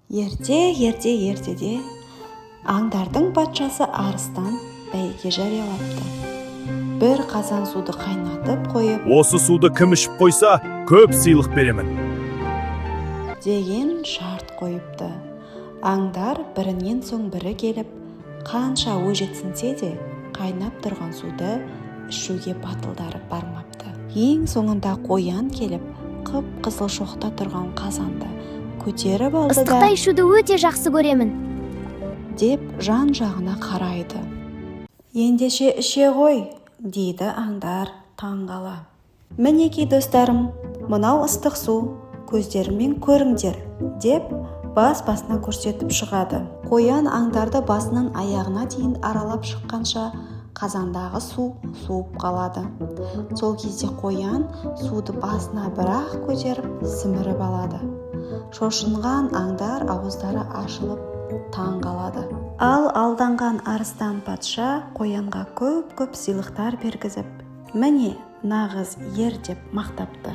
Ертеде аңдардың патшасы арыстан бәйге жариялапты. Бір қазан суды қайнатып қойып, осы суды кім ішіп қойса, көп сыйлық беремін. деген шарт қойыпты. Аңдар бірінен соң бірі келіп, қанша өжетсінсе де, қайнап тұрған суды ішуге батылдары бармапты. Ең соңында қоян келіп, қып-қызыл шоқта тұрған қазанды көтеріп алды да, Ыстықта ішуді өте жақсы көремін. деп жан-жағына қарайды. Ендеше іше ғой, дейді аңдар таңғала. Мінекей достарым, мынау ыстық су, көздеріңмен көріңдер, деп бас-басына көрсетіп шығады. Қоян аңдарды басынан аяғына дейін аралап шыққанша қазандағы су суып қалады. Сол кезде қоян суды басына бір-ақ көтеріп сіміріп алады. Шошынған аңдар ауыздары ашылып таң қалады. Ал алданған арыстан патша қоянға көп-көп сыйлықтар бергізіп, міне нағыз ер деп мақтапты.